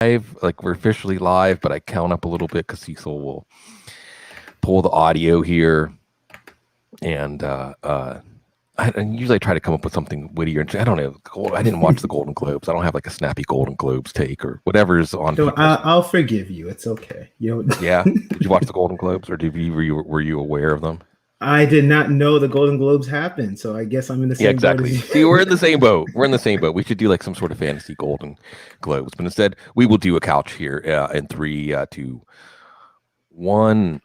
live, like we're officially live, but I count up a little bit because Cecil will pull the audio here, and I usually try to come up with something wittier. I don't know. I didn't watch the Golden Globes. I don't have like a snappy Golden Globes take or whatever's on. So I'll forgive you. It's okay. Yeah. Did you watch the Golden Globes, or were you aware of them? I did not know the Golden Globes happened, so I guess I'm in the same exactly. boat. See, we're in the same boat. We're in the same boat. We should do like some sort of fantasy Golden Globes, but instead we will do a couch here in 3, 2, 1.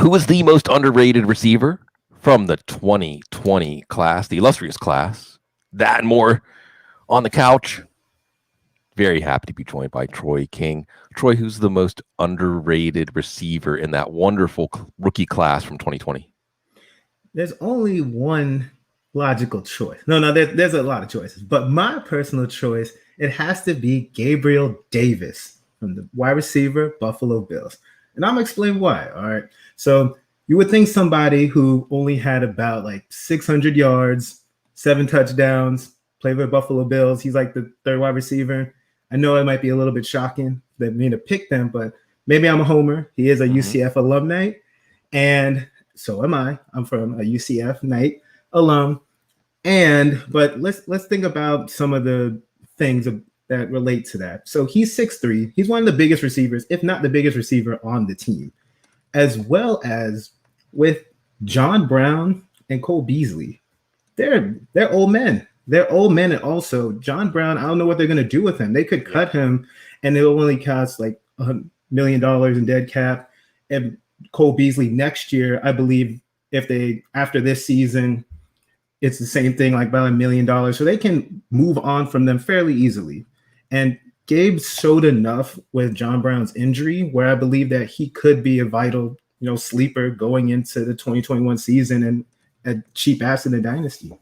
Who is the most underrated receiver from the 2020 class, the illustrious class? That and more on the couch. Very happy to be joined by Troy King. Troy, who's the most underrated receiver in that wonderful rookie class from 2020? There's only one logical choice. No, there's a lot of choices. But my personal choice, it has to be Gabriel Davis from the wide receiver, Buffalo Bills. And I'm going to explain why, all right? So you would think somebody who only had about like 600 yards, 7 touchdowns, played with Buffalo Bills, he's like the third wide receiver. I know it might be a little bit shocking that me to pick them, but maybe I'm a homer. He is a UCF alumni, and so am I. I'm from a UCF Knight alum. But let's think about some of the things that relate to that. So he's 6'3". He's one of the biggest receivers, if not the biggest receiver on the team, as well as with John Brown and Cole Beasley. They're old men. They're old men, and also John Brown, I don't know what they're going to do with him. They could cut him, and it'll only cost like $1 million in dead cap. And Cole Beasley next year, I believe, after this season, it's the same thing, like about $1 million. So they can move on from them fairly easily. And Gabe showed enough with John Brown's injury where I believe that he could be a vital, sleeper going into the 2021 season and a cheap ass in the dynasty.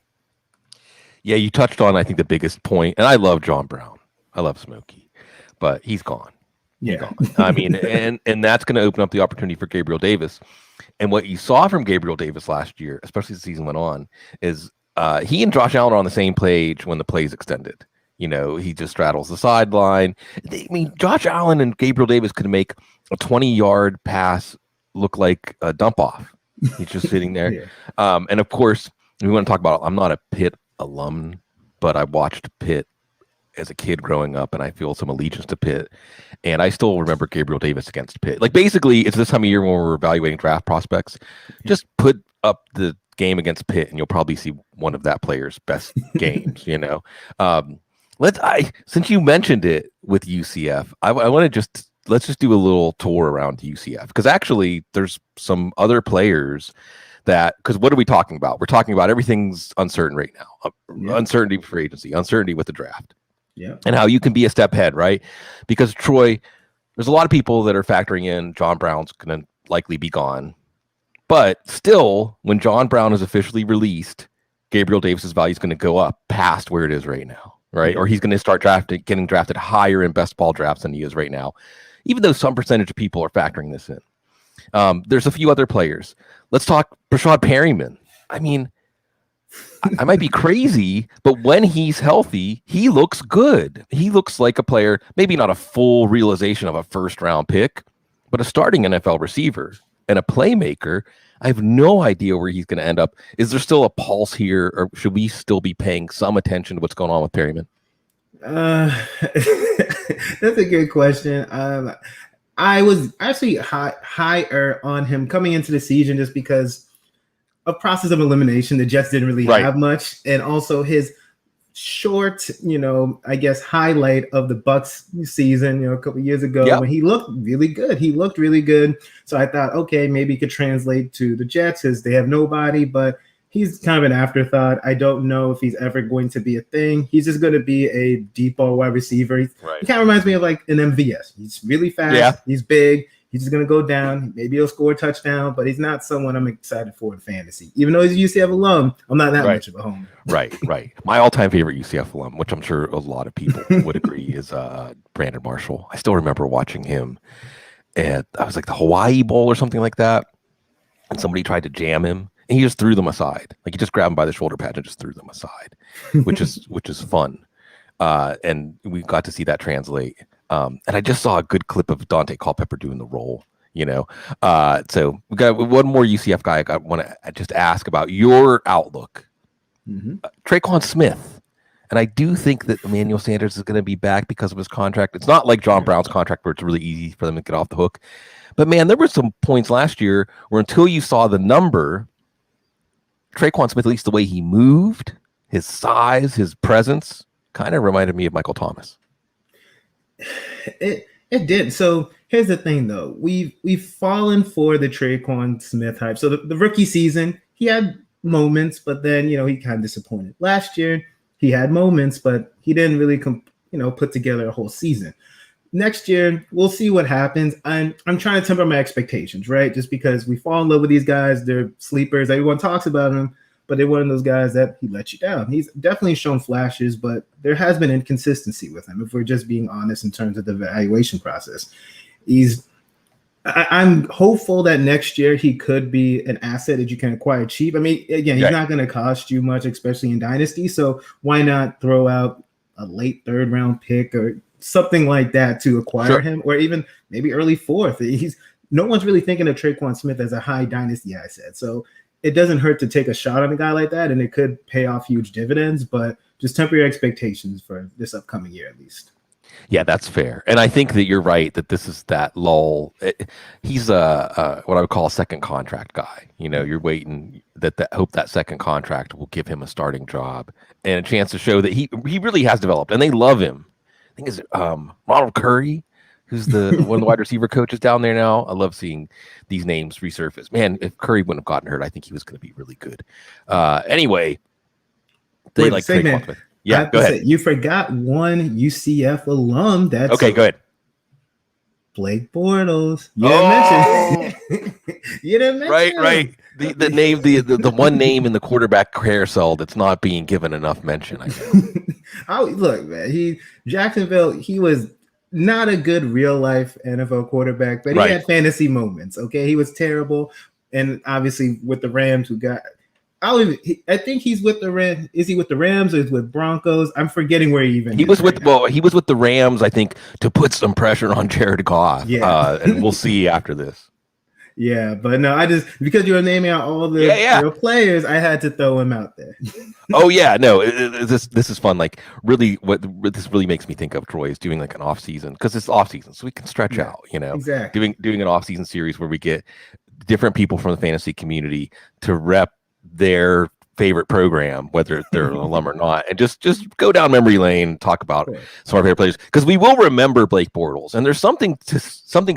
Yeah, you touched on, I think, the biggest point, and I love John Brown. I love Smokey, but he's gone. Yeah. Gone. I mean, and that's going to open up the opportunity for Gabriel Davis. And what you saw from Gabriel Davis last year, especially as the season went on, is he and Josh Allen are on the same page when the play's extended. He just straddles the sideline. I mean, Josh Allen and Gabriel Davis could make a 20-yard pass look like a dump off. He's just sitting there. Yeah. And of course, we want to talk about, I'm not a Pitt alum, but I watched Pitt as a kid growing up, and I feel some allegiance to Pitt. And I still remember Gabriel Davis against Pitt. Like, basically, it's this time of year when we're evaluating draft prospects. Just put up the game against Pitt, and you'll probably see one of that player's best games. Since you mentioned it with UCF, I want to let's just do a little tour around UCF, because actually there's some other players because what are we talking about? We're talking about everything's uncertain right now. Uncertainty for agency, uncertainty with the draft. Yeah. And how you can be a step ahead, right? Because Troy, there's a lot of people that are factoring in John Brown's going to likely be gone. But still, when John Brown is officially released, Gabriel Davis's value is going to go up past where it is right now, right? Or he's going to start getting drafted higher in best ball drafts than he is right now, even though some percentage of people are factoring this in. There's a few other players. Let's talk Brashad Perryman. I mean, I might be crazy, but when he's healthy, he looks good. He looks like a player, maybe not a full realization of a first-round pick, but a starting NFL receiver and a playmaker. I have no idea where he's going to end up. Is there still a pulse here, or should we still be paying some attention to what's going on with Perryman? That's a good question. I was actually higher on him coming into the season just because of process of elimination. The Jets didn't really have much. And also his short, I guess, highlight of the Bucs season, a couple years ago when he looked really good. He looked really good. So I thought, okay, maybe he could translate to the Jets as they have nobody, but he's kind of an afterthought. I don't know if he's ever going to be a thing. He's just going to be a deep ball wide receiver. He kind of reminds me of like an MVS. He's really fast. Yeah. He's big. He's just going to go down. Maybe he'll score a touchdown, but he's not someone I'm excited for in fantasy. Even though he's a UCF alum, I'm not that much of a homer. Right. My all-time favorite UCF alum, which I'm sure a lot of people would agree, is Brandon Marshall. I still remember watching him at, I was like the Hawaii Bowl or something like that, and somebody tried to jam him. And he just threw them aside. Like, he just grabbed them by the shoulder patch and just threw them aside, which is fun. And we got to see that translate. And I just saw a good clip of Dante Culpepper doing the role. So we got one more UCF guy. I want to just ask about your outlook. Traquan Smith. And I do think that Emmanuel Sanders is going to be back because of his contract. It's not like John Brown's contract where it's really easy for them to get off the hook. But, man, there were some points last year where until you saw the number, Traquan Smith, at least the way he moved, his size, his presence, kind of reminded me of Michael Thomas. It did. So here's the thing, though. We've fallen for the Traquan Smith hype. So the rookie season, he had moments, but then, he kind of disappointed. Last year, he had moments, but he didn't really put together a whole season. Next year, we'll see what happens. I'm trying to temper my expectations, right? Just because we fall in love with these guys. They're sleepers. Everyone talks about them, but they're one of those guys that he let you down. He's definitely shown flashes, but there has been inconsistency with him, if we're just being honest in terms of the evaluation process. I'm hopeful that next year he could be an asset that you can acquire cheap. I mean, again, he's not going to cost you much, especially in Dynasty. So why not throw out a late third round pick or something like that to acquire him, or even maybe early fourth? No one's really thinking of Traquan Smith as a high Dynasty asset. So it doesn't hurt to take a shot on a guy like that, and it could pay off huge dividends, but just temper your expectations for this upcoming year at least. Yeah, that's fair. And I think that you're right that this is that lull. He's what I would call a second contract guy. You're waiting hope that second contract will give him a starting job and a chance to show that he really has developed, and they love him. I think it's Ronald Curry, who's one of the wide receiver coaches down there now. I love seeing these names resurface. Man, if Curry wouldn't have gotten hurt, I think he was going to be really good. Anyway, they like Traquan Smith. Yeah, go ahead. You forgot one UCF alum. That's okay. Go ahead. Blake Bortles. You didn't mention. You didn't mention. Right. The name, the one name in the quarterback carousel that's not being given enough mention. I guess. Look, man. Jacksonville. He was not a good real life NFL quarterback, but he had fantasy moments. Okay, he was terrible, and obviously with the Rams, who got. I think he's with the Rams. Is he with the Rams or is with Broncos? I'm forgetting where he even. He was with the Rams, I think, to put some pressure on Jared Goff. Yeah, and we'll see after this. Yeah, but no, because you were naming out all the real players, I had to throw him out there. Oh yeah, no, this is fun. Like really, what this really makes me think of, Troy, is doing like an off season, because it's off season, so we can stretch out. Exactly. Doing an off season series where we get different people from the fantasy community to rep their favorite program, whether they're an alum or not, and just go down memory lane, talk about some of our favorite players, because we will remember Blake Bortles, and there's something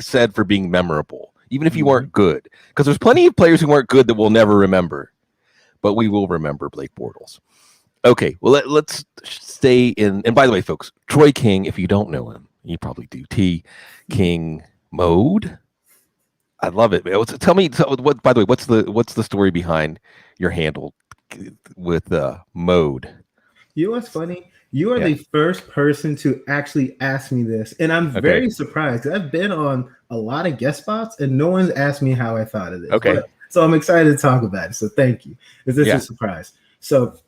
said for being memorable, even if you weren't good, because there's plenty of players who weren't good that we'll never remember, but we will remember Blake Bortles. Okay, well let's stay in. And by the way, folks, Troy King, if you don't know him, you probably do. T King Mode. I love it. Tell me what. By the way, what's the story behind your handle with Mode? You know what's funny? You are the first person to actually ask me this, and I'm very surprised. I've been on a lot of guest spots, and no one's asked me how I thought of this. Okay, so I'm excited to talk about it. So thank you. This is a surprise. So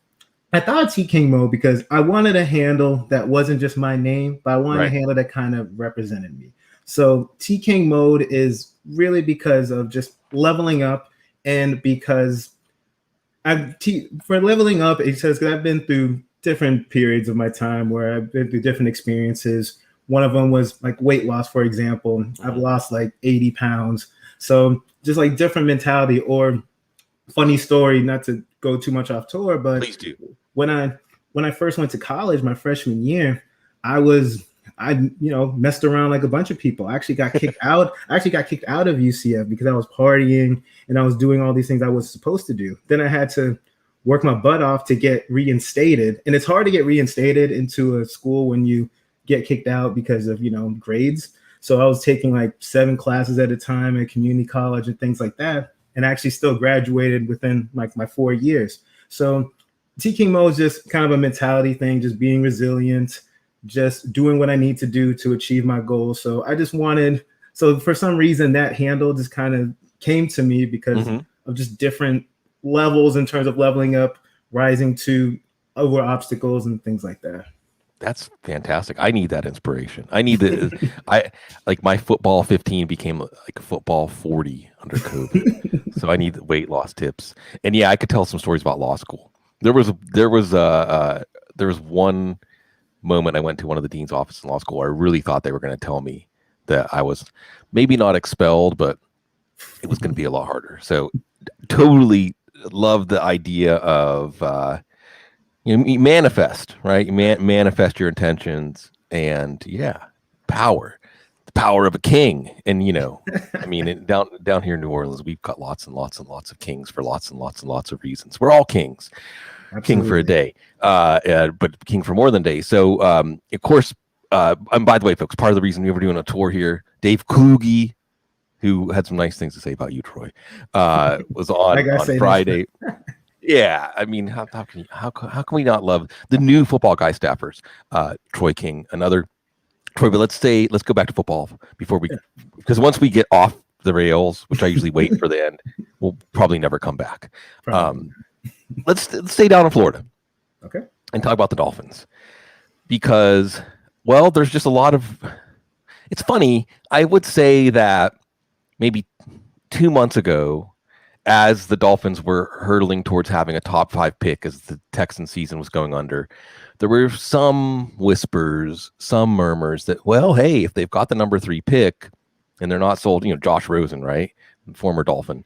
I thought T King Mode because I wanted a handle that wasn't just my name, but I wanted a handle that kind of represented me. So T King Mode is really because of just leveling up, and because for leveling up, it says because I've been through different periods of my time where I've been through different experiences. One of them was like weight loss, for example. I've lost like 80 pounds. So just like different mentality. Or funny story, not to go too much off tour, but please do. When I first went to college, my freshman year, I messed around like a bunch of people. I actually got kicked out. I actually got kicked out of UCF because I was partying and I was doing all these things I was supposed to do. Then I had to work my butt off to get reinstated. And it's hard to get reinstated into a school when you get kicked out because of, grades. So I was taking like 7 classes at a time at community college and things like that. And I actually still graduated within like my 4 years. So T King Mode is just kind of a mentality thing, just being resilient, just doing what I need to do to achieve my goals. So for some reason that handle just kind of came to me because of just different levels in terms of leveling up, rising to over obstacles and things like that. That's fantastic. I need that inspiration. I need the I like my football 15 became like football 40 under COVID. So I need the weight loss tips. And yeah, I could tell some stories about law school. There was one moment I went to one of the dean's office in law school. I really thought they were going to tell me that I was maybe not expelled, but it was going to be a lot harder. So totally love the idea of you manifest, right? You manifest your intentions, and yeah, power, the power of a king. And I mean, down here in New Orleans, we've got lots and lots and lots of kings for lots and lots and lots of reasons. We're all kings. Absolutely. King for a day, but king for more than a day. So, of course, and by the way, folks, part of the reason we were doing a tour here, Dave Kluge, who had some nice things to say about you, Troy, was on Friday. Yeah, I mean, how can we not love the new football guy staffers? Troy King, another Troy. But let's go back to football because once we get off the rails, which I usually wait for the end, we'll probably never come back. Let's stay down in Florida, okay, and talk about the Dolphins because, well, there's just a lot of. It's funny. I would say that maybe 2 months ago, as the Dolphins were hurtling towards having a top 5 pick as the Texan season was going under, there were some whispers, some murmurs that, well, hey, if they've got the number 3 pick and they're not sold, Josh Rosen, right? Former Dolphin.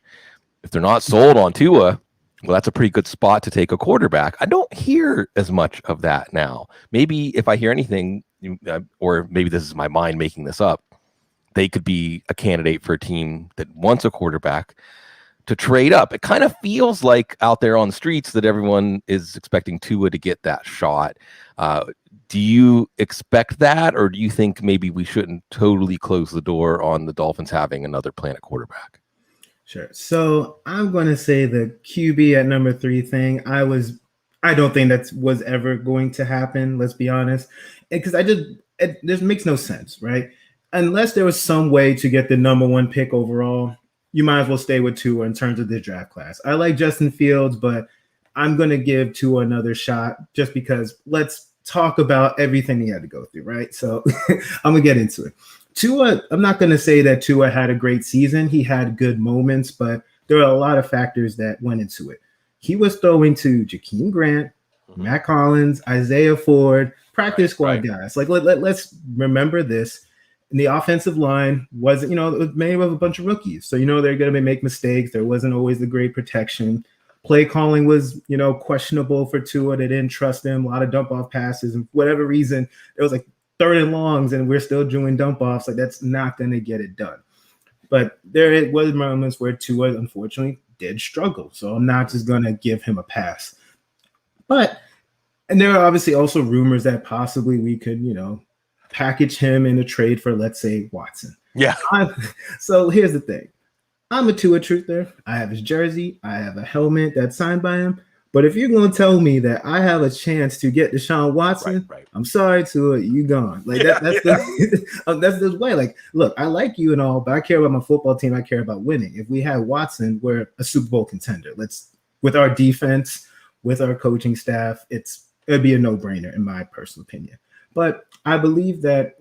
If they're not sold on Tua, well, that's a pretty good spot to take a quarterback. I don't hear as much of that now. Maybe if I hear anything, or maybe this is my mind making this up, they could be a candidate for a team that wants a quarterback to trade up. It kind of feels like out there on the streets that everyone is expecting Tua to get that shot. Do you expect that, or do you think maybe we shouldn't totally close the door on the Dolphins having another planet quarterback? Sure. So I'm going to say the QB at number 3 thing. I don't think that was ever going to happen. Let's be honest, because this makes no sense, right? Unless there was some way to get the number 1 pick overall, you might as well stay with Tua in terms of this draft class. I like Justin Fields, but I'm going to give Tua another shot just because let's talk about everything he had to go through, right? So I'm going to get into it. Tua, I'm not going to say that Tua had a great season. He had good moments, but there are a lot of factors that went into it. He was throwing to Jakeem Grant, Matt Collins, Isaiah Ford, practice squad guys. Like, let's remember this. And the offensive line wasn't, it was made of a bunch of rookies. So, they're going to make mistakes. There wasn't always the great protection. Play calling was, questionable for Tua. They didn't trust him. A lot of dump off passes. And for whatever reason, it was like 3rd and longs and we're still doing dump offs. Like, that's not going to get it done. But there was moments where Tua, unfortunately, did struggle. So I'm not just going to give him a pass. And there are obviously also rumors that possibly we could, package him in a trade for, let's say, Watson. Yeah. So here's the thing. I'm a Tua truther. I have his jersey. I have a helmet that's signed by him. But if you're going to tell me that I have a chance to get Deshaun Watson, I'm sorry, Tua, you gone. Like that's the way. Like, look, I like you and all, but I care about my football team. I care about winning. If we had Watson, we're a Super Bowl contender. With our defense, with our coaching staff, it'd be a no-brainer in my personal opinion. But I believe that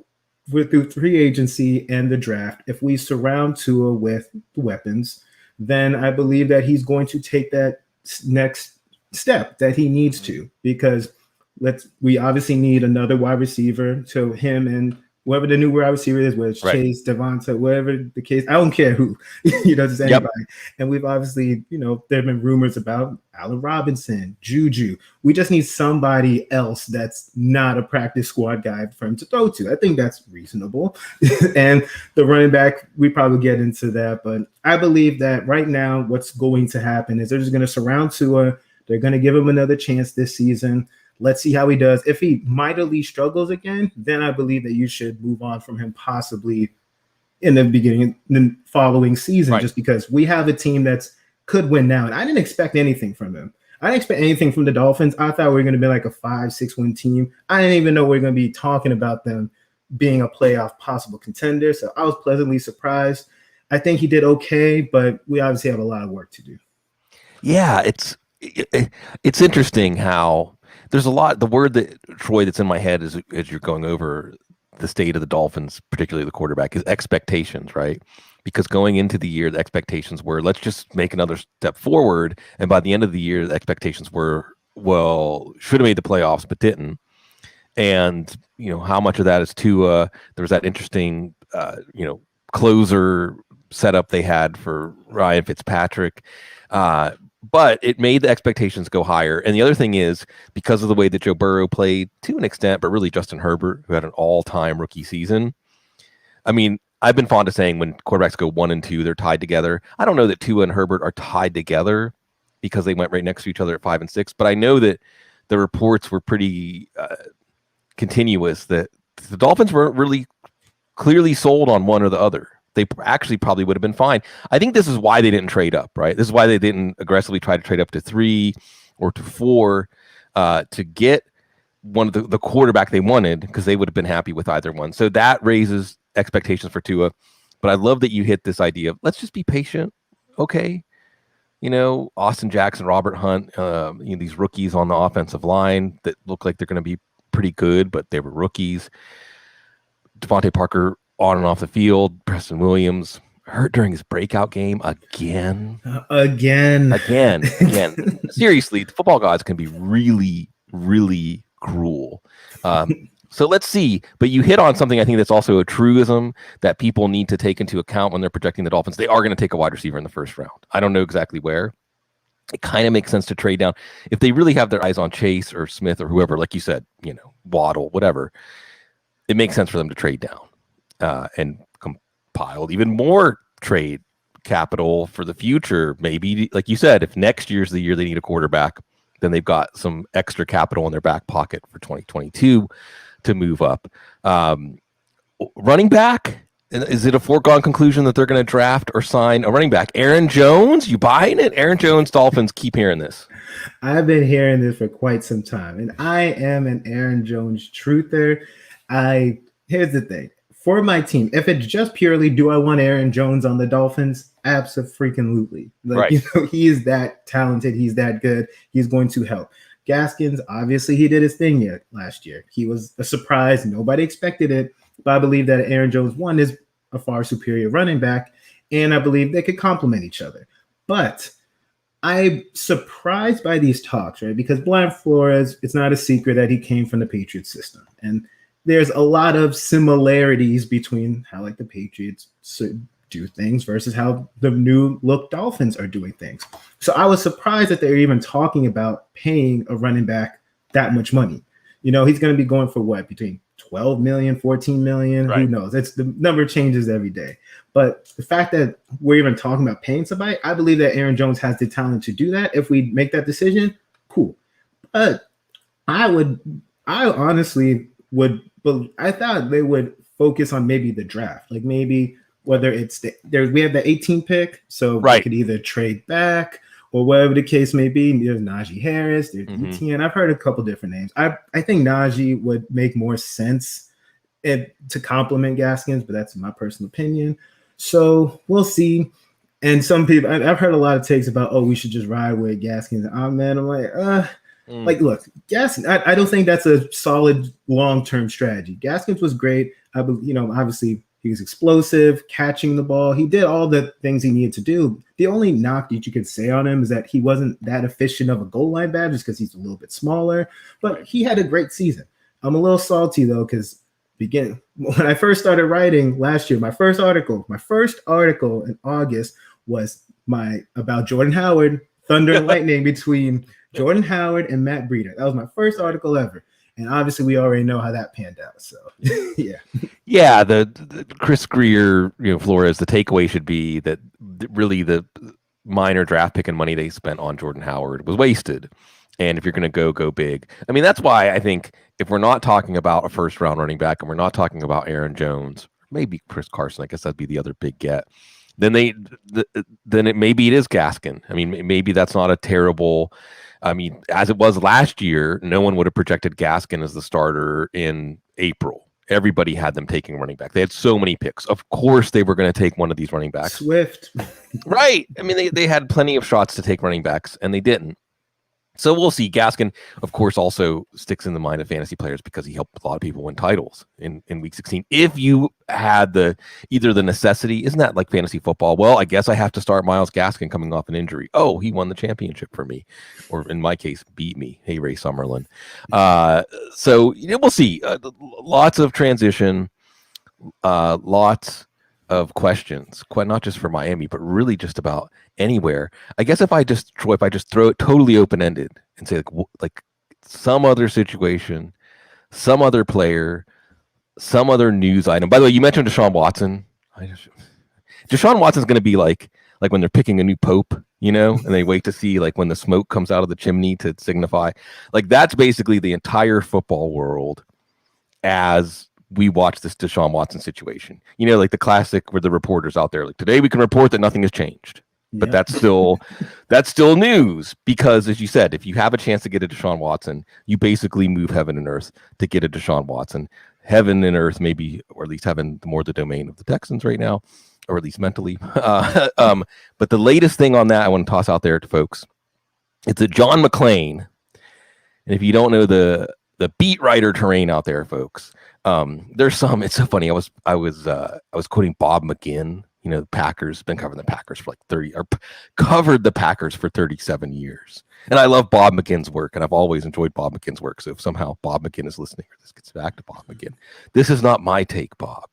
through free agency and the draft, if we surround Tua with weapons, then I believe that he's going to take that next step that he needs to, because we obviously need another wide receiver. So him and whoever the new wide receiver is, whether it's Chase, Devonta, whatever the case, I don't care who, just anybody. Yep. And we've obviously, there have been rumors about Allen Robinson, Juju. We just need somebody else that's not a practice squad guy for him to throw to. I think that's reasonable. And the running back, we probably get into that. But I believe that right now what's going to happen is they're just going to surround Tua. They're going to give him another chance this season. Let's see how he does. If he mightily struggles again, then I believe that you should move on from him possibly in the following season, just because we have a team that's could win now. And I didn't expect anything from him. I didn't expect anything from the Dolphins. I thought we were going to be like a 5-6 win team. I didn't even know we were going to be talking about them being a playoff possible contender. So I was pleasantly surprised. I think he did okay, but we obviously have a lot of work to do. Yeah, it's interesting how there's a lot. The word that Troy that's in my head as you're going over the state of the Dolphins, particularly the quarterback, is expectations, right? Because going into the year, the expectations were, let's just make another step forward. And by the end of the year, the expectations were, well, should have made the playoffs, but didn't. And, how much of that is Tua? There was that interesting, closer setup they had for Ryan Fitzpatrick. But it made the expectations go higher. And the other thing is, because of the way that Joe Burrow played to an extent, but really Justin Herbert, who had an all-time rookie season. I mean, I've been fond of saying when quarterbacks go 1 and 2, they're tied together. I don't know that Tua and Herbert are tied together because they went right next to each other at 5 and 6, but I know that the reports were pretty continuous that the Dolphins weren't really clearly sold on one or the other. They actually probably would have been fine. I think this is why they didn't trade up, right? This is why they didn't aggressively try to trade up to 3 or to 4 to get one of the quarterback they wanted, because they would have been happy with either one. So that raises expectations for Tua. But I love that you hit this idea of let's just be patient. Okay. Austin Jackson, Robert Hunt, these rookies on the offensive line that look like they're going to be pretty good, but they were rookies. Devontae Parker on and off the field. Preston Williams hurt during his breakout game again. Seriously, the football gods can be really, really cruel. So let's see. But you hit on something I think that's also a truism that people need to take into account when they're projecting the Dolphins. They are going to take a wide receiver in the first round. I don't know exactly where. It kind of makes sense to trade down. If they really have their eyes on Chase or Smith or whoever, like you said, Waddle, whatever, it makes sense for them to trade down. And compiled even more trade capital for the future. Maybe, like you said, if next year's the year they need a quarterback, then they've got some extra capital in their back pocket for 2022 to move up. Running back, is it a foregone conclusion that they're going to draft or sign a running back? Aaron Jones, you buying it? Aaron Jones, Dolphins, keep hearing this. I've been hearing this for quite some time, and I am an Aaron Jones truther. Here's the thing. For my team, if it's just purely, do I want Aaron Jones on the Dolphins? Absolutely. Right. He is that talented. He's that good. He's going to help. Gaskins, obviously, he did his thing last year. He was a surprise. Nobody expected it. But I believe that Aaron Jones, one, is a far superior running back, and I believe they could complement each other. But I'm surprised by these talks, right? Because Brian Flores, it's not a secret that he came from the Patriots system. And there's a lot of similarities between how the Patriots do things versus how the new look Dolphins are doing things. So I was surprised that they're even talking about paying a running back that much money. He's going to be going for what, between 12 million, 14 million, right. Who knows? The number changes every day. But the fact that we're even talking about paying somebody, I believe that Aaron Jones has the talent to do that. If we make that decision, cool. But I honestly would, but I thought they would focus on maybe the draft, maybe whether it's we have the 18 pick, so right. We could either trade back or whatever the case may be. There's Najee Harris, there's ETN. I've heard a couple different names. I think Najee would make more sense to complement Gaskins, but that's my personal opinion. So we'll see. And some people, I've heard a lot of takes about, we should just ride with Gaskins. I'm like, look, Gaskins, I don't think that's a solid long-term strategy. Gaskins was great. Obviously he was explosive, catching the ball. He did all the things he needed to do. The only knock that you could say on him is that he wasn't that efficient of a goal line bat just because he's a little bit smaller, but he had a great season. I'm a little salty though, because when I first started writing last year, my first article in August was about Jordan Howard, thunder and lightning between Jordan Howard and Matt Breida. That was my first article ever. And obviously we already know how that panned out. So yeah. Yeah, the Chris Greer, Flores, the takeaway should be that really the minor draft pick and money they spent on Jordan Howard was wasted. And if you're going to go big. I mean, that's why I think if we're not talking about a first round running back and we're not talking about Aaron Jones, maybe Chris Carson, I guess that'd be the other big get. Then maybe it is Gaskin. I mean, maybe that's not a terrible. I mean, as it was last year, no one would have projected Gaskin as the starter in April. Everybody had them taking running back. They had so many picks. Of course, they were going to take one of these running backs. Swift. Right. I mean, they had plenty of shots to take running backs, and they didn't. So we'll see. Gaskin, of course, also sticks in the mind of fantasy players because he helped a lot of people win titles in week 16. If you had either the necessity, isn't that like fantasy football? Well, I guess I have to start Myles Gaskin coming off an injury. Oh, he won the championship for me, or in my case, beat me. Hey, Ray Summerlin. So we'll see. Lots of transition, lots of questions, quite not just for Miami, but really just about anywhere. I guess if I just throw it totally open ended and say like some other situation, some other player, some other news item. By the way, you mentioned Deshaun Watson. Deshaun Watson's going to be like when they're picking a new pope, and they wait to see like when the smoke comes out of the chimney to signify. Like that's basically the entire football world as we watch this Deshaun Watson situation. Like the classic where the reporters out there like, today we can report that nothing has changed. But that's still news because, as you said, if you have a chance to get a Deshaun Watson, you basically move heaven and earth to get a Deshaun Watson. Heaven and earth, maybe, or at least heaven, more the domain of the Texans right now, or at least mentally. But the latest thing on that I want to toss out there to folks, it's a John McClain. And if you don't know the beat writer terrain out there, folks, there's some. It's so funny. I was quoting Bob McGinn. The Packers, been covering the Packers for covered the Packers for 37 years. And I love Bob McGinn's work, and I've always enjoyed Bob McGinn's work. So if somehow Bob McGinn is listening, or this gets back to Bob McGinn, this is not my take, Bob.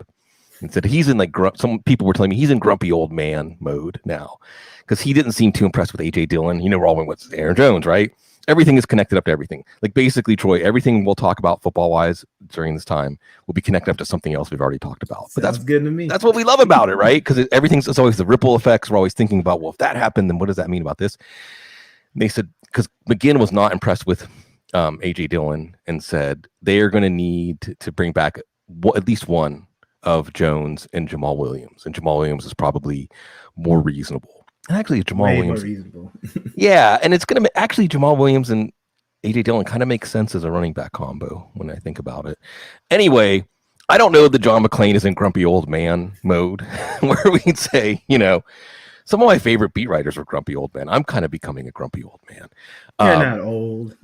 Instead, he's in some people were telling me he's in grumpy old man mode now because he didn't seem too impressed with A.J. Dillon. We're all with Aaron Jones, right? Everything is connected up to everything. Like basically, Troy, everything we'll talk about football-wise during this time will be connected up to something else we've already talked about. But that's good to me. That's what we love about it, right? Because it's always the ripple effects. We're always thinking about, well, if that happened, then what does that mean about this? And they said, because McGinn was not impressed with A.J. Dillon and said they are going to need to bring back at least one of Jones and Jamal Williams. And Jamal Williams is probably more reasonable. Actually, Jamal Williams. More reasonable. Yeah, and it's going to actually Jamal Williams and A.J. Dillon kind of makes sense as a running back combo when I think about it. Anyway, I don't know that John McClain is in grumpy old man mode where we'd say, some of my favorite beat writers were grumpy old men. I'm kind of becoming a grumpy old man. You're not old.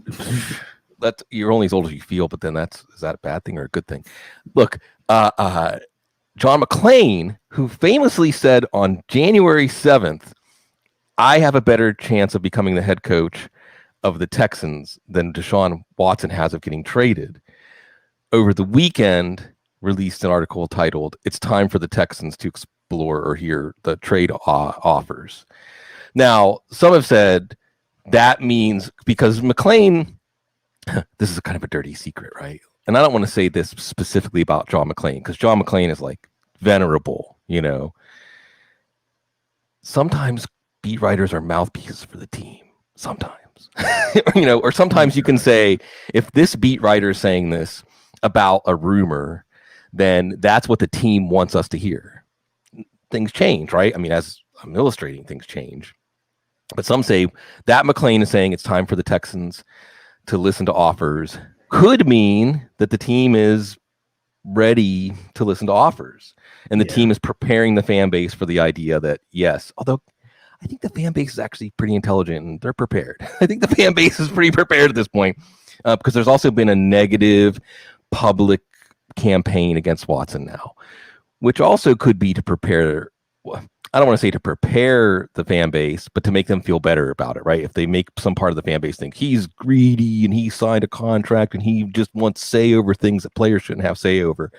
You're only as old as you feel, but then is that a bad thing or a good thing? Look, John McClain, who famously said on January 7th, I have a better chance of becoming the head coach of the Texans than Deshaun Watson has of getting traded, over the weekend released an article titled, "It's time for the Texans to explore or hear the trade offers." Now, some have said that means because McClain, this is kind of a dirty secret, right? And I don't want to say this specifically about John McClain because John McClain is like venerable, Sometimes beat writers are mouthpieces for the team. Sometimes, or sometimes you can say, if this beat writer is saying this about a rumor, then that's what the team wants us to hear. Things change, right? I mean, as I'm illustrating, things change. But some say that McClain is saying it's time for the Texans to listen to offers could mean that the team is ready to listen to offers. And the team is preparing the fan base for the idea that, yes, although I think the fan base is actually pretty intelligent and they're prepared. I think the fan base is pretty prepared at this point because there's also been a negative public campaign against Watson now, which also could be to prepare. I don't want to say to prepare the fan base, but to make them feel better about it, right? If they make some part of the fan base think he's greedy and he signed a contract and he just wants say over things that players shouldn't have say over,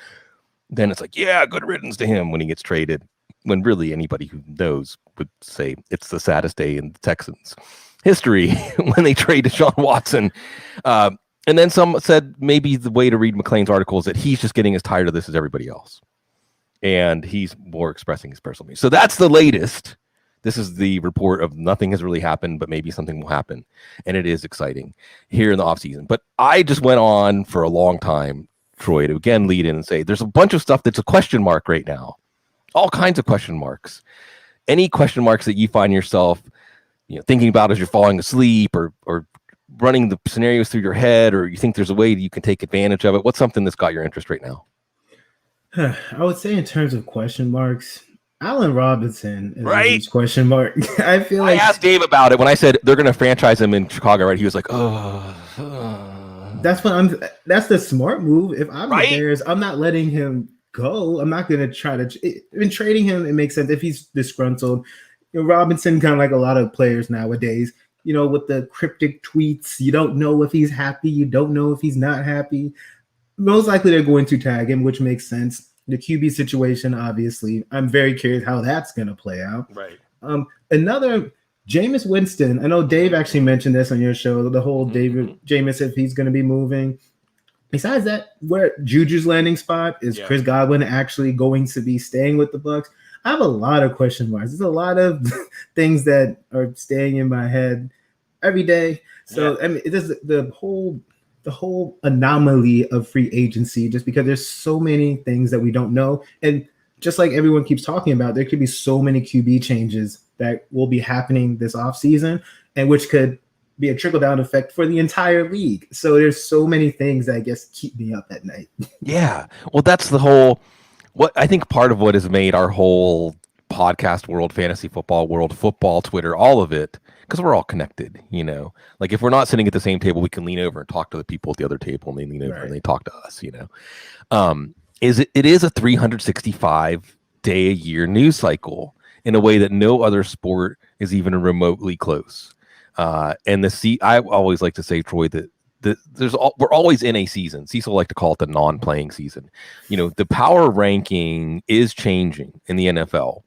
then it's like, yeah, good riddance to him when he gets traded. When really anybody who knows would say it's the saddest day in the Texans' history when they trade Deshaun Watson. And then some said maybe the way to read McClain's article is that he's just getting as tired of this as everybody else. And he's more expressing his personal views. So that's the latest. This is the report of nothing has really happened, but maybe something will happen. And it is exciting here in the offseason. But I just went on for a long time, Troy, to again lead in and say there's a bunch of stuff that's a question mark right now. All kinds of question marks. Any question marks that you find yourself thinking about as you're falling asleep or running the scenarios through your head, or you think there's a way that you can take advantage of it. What's something that's got your interest right now? I would say in terms of question marks, Allen Robinson is a Right? huge question mark. I feel I like asked Dave about it when I said they're going to franchise him in Chicago, right? He was like, that's what I'm. That's the smart move. If I'm the right? Bears, I'm not letting him go. I'm not going to try to. In trading him, it makes sense if he's disgruntled. Robinson, kind of like a lot of players nowadays, with the cryptic tweets, you don't know if he's happy, you don't know if he's not happy. Most likely they're going to tag him, which makes sense. The QB situation, obviously, I'm very curious how that's going to play out. Right. Another Jameis Winston. I know Dave actually mentioned this on your show. The whole David Jameis, if he's going to be moving. Besides that, where Juju's landing spot is, Chris Godwin actually going to be staying with the Bucs? I have a lot of question marks. There's a lot of things that are staying in my head every day. So I mean, it is the whole anomaly of free agency, just because there's so many things that we don't know. And just like everyone keeps talking about, there could be so many QB changes that will be happening this offseason, and which could be a trickle-down effect for the entire league. So there's so many things that I guess keep me up at night. Yeah. Well, that's the whole, what I think part of what has made our whole podcast world, fantasy football world, football, Twitter, all of it, because we're all connected, like if we're not sitting at the same table, we can lean over and talk to the people at the other table, and they lean over and they talk to us, it is a 365 day a year news cycle in a way that no other sport is even remotely close. And I always like to say, Troy, that we're always in a season. Cecil like to call it the non-playing season. The power ranking is changing in the NFL.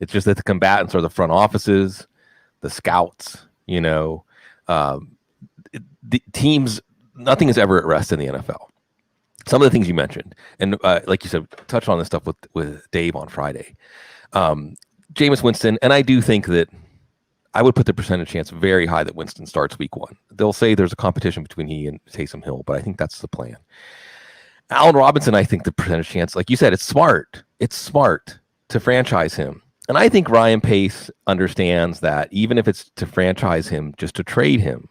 It's just that the combatants are the front offices, the scouts, the teams. Nothing is ever at rest in the NFL. Some of the things you mentioned, and like you said, touched on this stuff with Dave on Friday. Jameis Winston, and I do think that I would put the percentage chance very high that Winston starts week 1. They'll say there's a competition between he and Taysom Hill, but I think that's the plan. Allen Robinson, I think the percentage chance, like you said, it's smart. It's smart to franchise him. And I think Ryan Pace understands that even if it's to franchise him, just to trade him,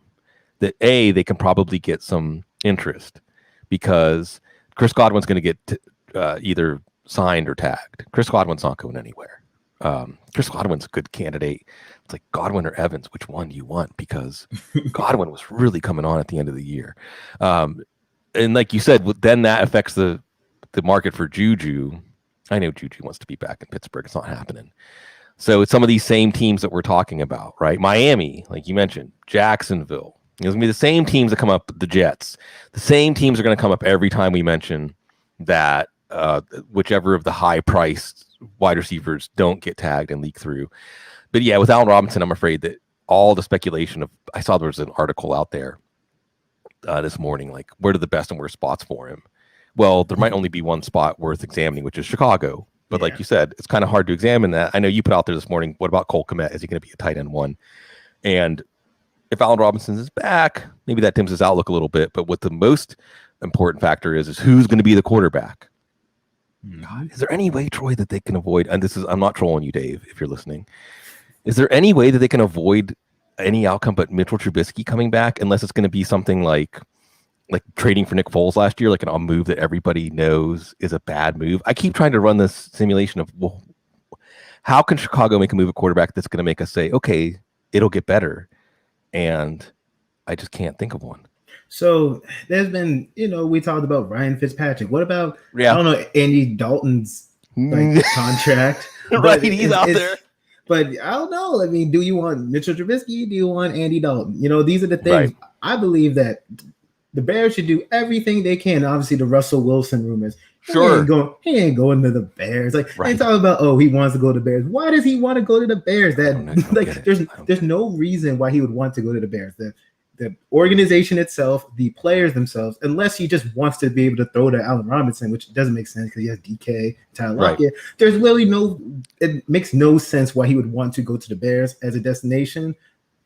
that they can probably get some interest, because Chris Godwin's going to get either signed or tagged. Chris Godwin's not going anywhere. Chris Godwin's a good candidate. It's like Godwin or Evans, which one do you want? Because Godwin was really coming on at the end of the year. And like you said, then that affects the market for Juju. I know Juju wants to be back in Pittsburgh. It's not happening. So it's some of these same teams that we're talking about, right? Miami, like you mentioned, Jacksonville. It's going to be the same teams that come up, the Jets. The same teams are going to come up every time we mention that whichever of the high-priced wide receivers don't get tagged and leak through. But yeah, with Allen Robinson, I'm afraid that all the speculation of, I saw there was an article out there this morning, like where are the best and worst spots for him? Well, there might only be one spot worth examining, which is Chicago. But like you said, it's kind of hard to examine that. I know you put out there this morning, what about Cole Kmet? Is he going to be a tight end 1? And if Allen Robinson is back, maybe that dims his outlook a little bit. But what the most important factor is who's going to be the quarterback. God, is there any way, Troy, that they can avoid, and I'm not trolling you, Dave, if you're listening. Is there any way that they can avoid any outcome but Mitchell Trubisky coming back, unless it's going to be something like trading for Nick Foles last year, like a move that everybody knows is a bad move? I keep trying to run this simulation of, well, how can Chicago make a move at quarterback that's going to make us say, okay, it'll get better? And I just can't think of one. So there's been, we talked about Ryan Fitzpatrick. What about, I don't know, Andy Dalton's contract? Right, he's out there. But I don't know. I mean, do you want Mitchell Trubisky? Do you want Andy Dalton? These are the things. Right. I believe that the Bears should do everything they can. Obviously, the Russell Wilson rumors. Sure. He ain't going to the Bears. Like, they talk about, he wants to go to the Bears. Why does he want to go to the Bears? There's no reason why he would want to go to the Bears. The organization itself, the players themselves, unless he just wants to be able to throw to Allen Robinson, which doesn't make sense because he has DK, Tyler Lockett. There's really it makes no sense why he would want to go to the Bears as a destination.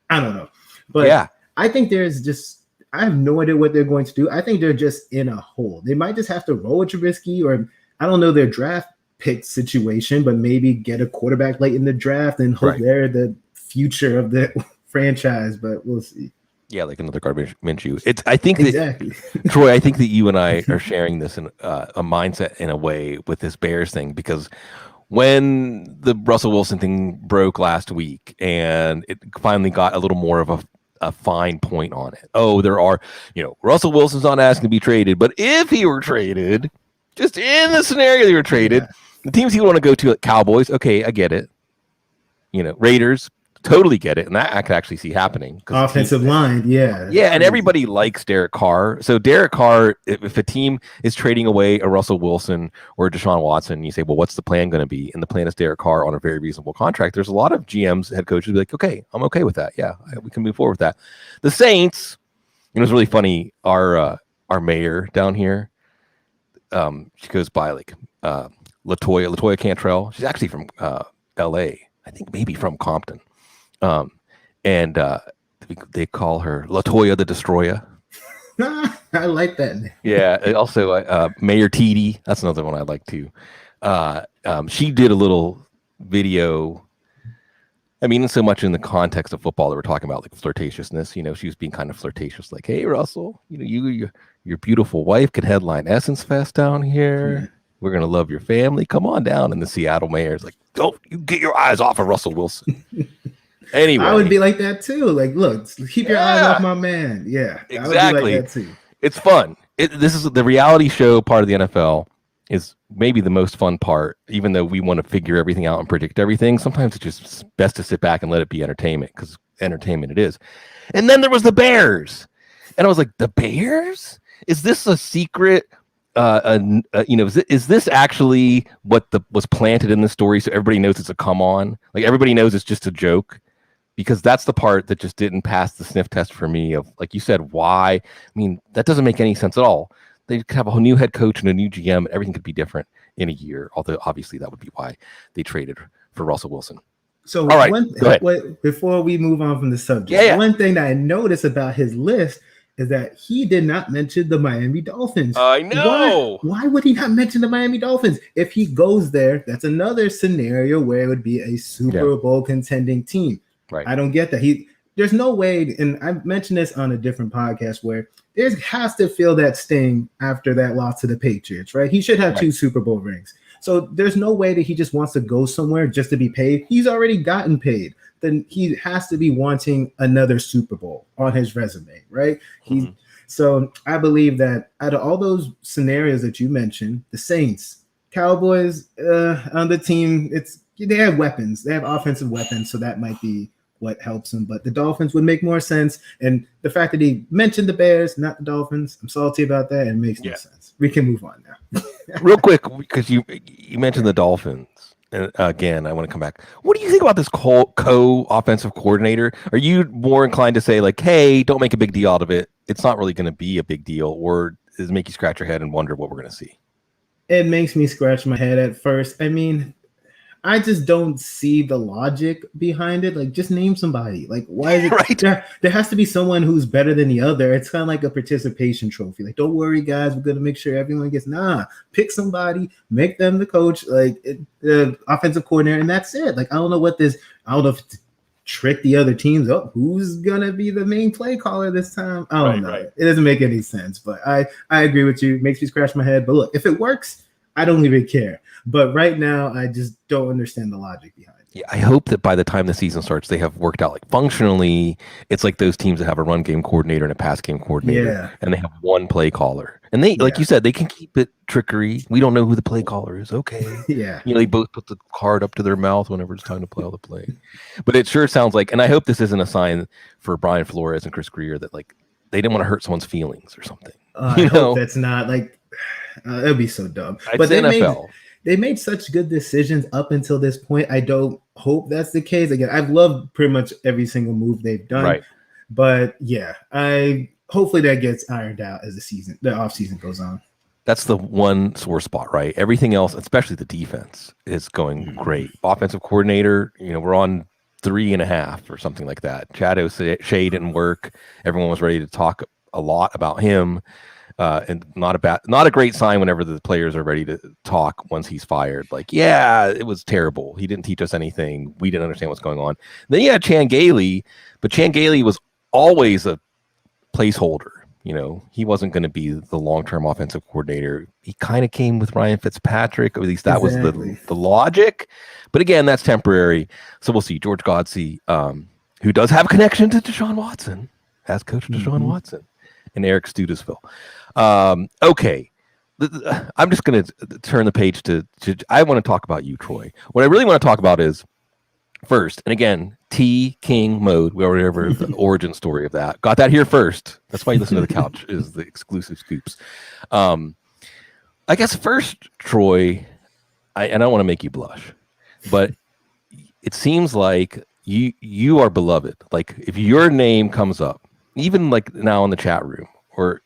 I don't know. But I think I have no idea what they're going to do. I think they're just in a hole. They might just have to roll with Trubisky, or I don't know their draft pick situation, but maybe get a quarterback late in the draft and hope they're the future of the franchise, but we'll see. Yeah, like another garbage Minshew. I think that Troy, I think that you and I are sharing this in a mindset in a way with this Bears thing, because when the Russell Wilson thing broke last week and it finally got a little more of a fine point on it. Oh, there are, Russell Wilson's not asking to be traded, but if he were traded, just in the scenario they were traded, the teams he would want to go to, like Cowboys, okay, I get it. Raiders, totally get it, and that I could actually see happening. Offensive line, yeah, and everybody likes Derek Carr. So Derek Carr, if a team is trading away a Russell Wilson or a Deshaun Watson, you say, well, what's the plan going to be? And the plan is Derek Carr on a very reasonable contract. There's a lot of GMs, head coaches, be like, okay, I'm okay with that. Yeah, we can move forward with that. The Saints, it was really funny. Our mayor down here, she goes by like Latoya Cantrell. She's actually from L.A. I think maybe from Compton. And they call her Latoya the Destroyer. I like that name. Yeah. Also, Mayor TD. That's another one I like too. She did a little video. I mean, so much in the context of football that we're talking about, like flirtatiousness. She was being kind of flirtatious, like, "Hey, Russell, your beautiful wife could headline Essence Fest down here. Yeah. We're gonna love your family. Come on down." And the Seattle mayor's like, "Don't you get your eyes off of Russell Wilson." Anyway, I would be like that too. Like, look, keep your eyes off my man. Yeah, exactly. I would be like that too. It's fun. This is the reality show part of the NFL is maybe the most fun part, even though we want to figure everything out and predict everything. Sometimes it's just best to sit back and let it be entertainment, because entertainment it is. And then there was the Bears, and I was like, the Bears? Is this a secret? Is this actually what was planted in the story, so everybody knows it's a come on? Like, everybody knows it's just a joke? Because that's the part that just didn't pass the sniff test for me of, like you said, why? I mean, that doesn't make any sense at all. They could have a new head coach and a new GM, and everything could be different in a year. Although, obviously, that would be why they traded for Russell Wilson. So, all right, before we move on from the subject, one thing that I noticed about his list is that he did not mention the Miami Dolphins. I know. Why would he not mention the Miami Dolphins? If he goes there, that's another scenario where it would be a Super Bowl contending team. Right. I don't get that. There's no way, and I've mentioned this on a different podcast, where there has to feel that sting after that loss to the Patriots, right? He should have 2 Super Bowl rings. So there's no way that he just wants to go somewhere just to be paid. He's already gotten paid. Then he has to be wanting another Super Bowl on his resume, right? So I believe that out of all those scenarios that you mentioned, the Saints, Cowboys on the team, they have weapons. They have offensive weapons, so that might be what helps him. But the Dolphins would make more sense. And the fact that he mentioned the Bears, not the Dolphins, I'm salty about that. And it makes no sense. We can move on now. Real quick, because you mentioned the Dolphins. And again, I want to come back. What do you think about this co-offensive coordinator? Are you more inclined to say, like, hey, don't make a big deal out of it? It's not really going to be a big deal. Or does it make you scratch your head and wonder what we're going to see? It makes me scratch my head at first. I mean, I just don't see the logic behind it. Like, just name somebody. Like, why is it right? There has to be someone who's better than the other. It's kind of like a participation trophy. Like, don't worry, guys, we're going to make sure everyone gets. Pick somebody, make them the coach, like the offensive coordinator, and that's it. Like, I don't know if to trick the other teams up. Who's gonna be the main play caller this time? I don't know. Right. It doesn't make any sense. But I agree with you. It makes me scratch my head. But look, if it works, I don't even care. But right now, I just don't understand the logic behind it. Yeah, I hope that by the time the season starts, they have worked out, like, functionally, it's like those teams that have a run game coordinator and a pass game coordinator, and they have one play caller. And they, like you said, they can keep it trickery. We don't know who the play caller is. Okay. They both put the card up to their mouth whenever it's time to play all the play. But it sure sounds like, and I hope this isn't a sign for Brian Flores and Chris Greer that, like, they didn't want to hurt someone's feelings or something. I hope that's not, like, it would be so dumb. But they made such good decisions up until this point. I don't hope that's the case. Again, I've loved pretty much every single move they've done. Right. But yeah, hopefully that gets ironed out as the off season goes on. That's the one sore spot, right? Everything else, especially the defense, is going great. Offensive coordinator, we're on 3.5 or something like that. Chad O'Shea didn't work. Everyone was ready to talk a lot about him. And not a great sign whenever the players are ready to talk once he's fired. Like, yeah, it was terrible. He didn't teach us anything. We didn't understand what's going on. Then you had Chan Gailey, but Chan Gailey was always a placeholder. You know, he wasn't going to be the long-term offensive coordinator. He kind of came with Ryan Fitzpatrick, or at least that was the logic. But again, that's temporary. So we'll see. George Godsey, who does have a connection to Deshaun Watson, has coached Deshaun Watson, and Eric Studesville. Okay. I'm just going to turn the page to I want to talk about you, Troy. What I really want to talk about is first, and again, T King mode, whatever the origin story of that. Got that here first. That's why you listen to The Couch, is the exclusive scoops. I guess first, Troy, I don't want to make you blush, but it seems like you are beloved. Like if your name comes up, even like now in the chat room, or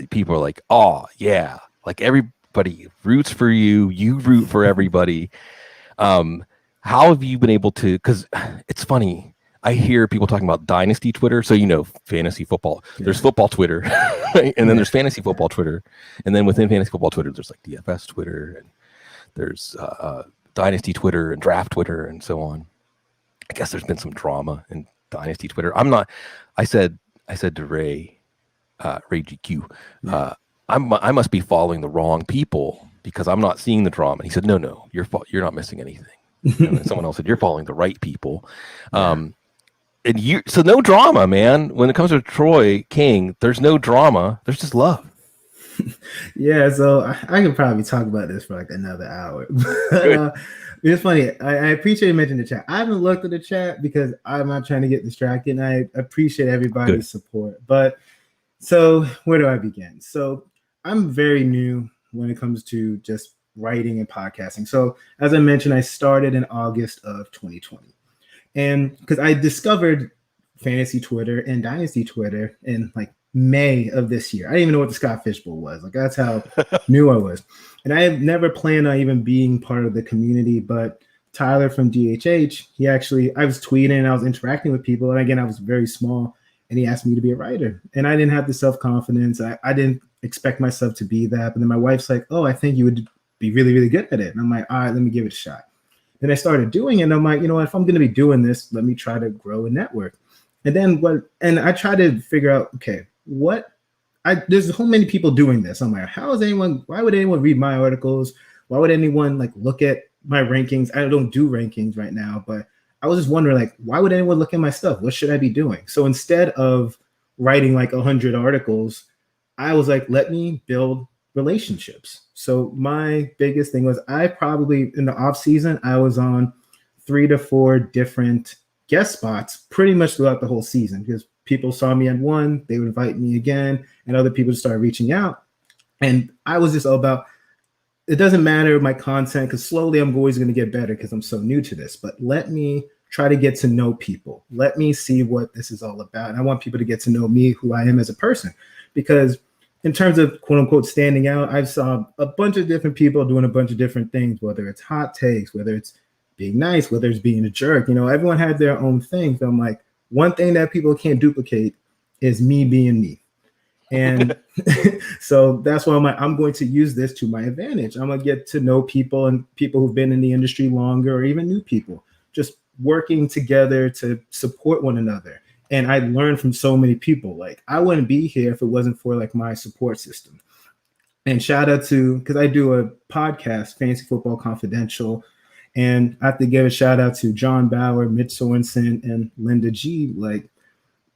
people are like, oh yeah, like everybody roots for you, you root for everybody. How have you been able to, because it's funny, I hear people talking about dynasty Twitter. So, you know, fantasy football, there's football Twitter, right? And then there's fantasy football Twitter. And then within fantasy football Twitter, there's like DFS Twitter, and there's dynasty Twitter and draft Twitter and so on. I guess there's been some drama in dynasty Twitter. I said to Ray GQ, I must be following the wrong people because I'm not seeing the drama. He said, no, you're not missing anything. And then someone else said, you're following the right people. So no drama, man. When it comes to Troy King, there's no drama. There's just love. Yeah, so I could probably talk about this for like another hour. It's funny. I appreciate you mentioning the chat. I haven't looked at the chat because I'm not trying to get distracted. And I appreciate everybody's support. But so where do I begin? So I'm very new when it comes to just writing and podcasting. So as I mentioned, I started in August of 2020. And because I discovered fantasy Twitter and dynasty Twitter in like May of this year. I didn't even know what the Scott Fishbowl was. Like that's how new I was. And I have never planned on even being part of the community, but Tyler from DHH, I was tweeting and I was interacting with people. And again, I was very small and he asked me to be a writer. And I didn't have the self-confidence. I didn't expect myself to be that. But then my wife's like, oh, I think you would be really, really good at it. And I'm like, all right, let me give it a shot. Then I started doing it. And I'm like, you know what, if I'm going to be doing this, let me try to grow a network. And then I try to figure out, okay, there's so many people doing this. I'm like, why would anyone read my articles? Why would anyone like look at my rankings? I don't do rankings right now, but I was just wondering, like, why would anyone look at my stuff? What should I be doing? So instead of writing like 100 articles, I was like, let me build relationships. So my biggest thing was in the off season, I was on 3 to 4 different guest spots pretty much throughout the whole season because people saw me at one, they would invite me again, and other people started reaching out. And I was just all about, it doesn't matter my content because slowly I'm always going to get better because I'm so new to this, but let me try to get to know people. Let me see what this is all about. And I want people to get to know me, who I am as a person, because in terms of quote unquote standing out, I saw a bunch of different people doing a bunch of different things, whether it's hot takes, whether it's being nice, whether it's being a jerk, everyone had their own thing. So I'm like, one thing that people can't duplicate is me being me. And so that's why I'm going to use this to my advantage. I'm going to get to know people and people who've been in the industry longer, or even new people, just working together to support one another. And I learned from so many people. Like I wouldn't be here if it wasn't for like my support system. And shout out to, because I do a podcast, Fantasy Football Confidential, and I have to give a shout out to John Bauer, Mitch Sorensen, and Linda G. Like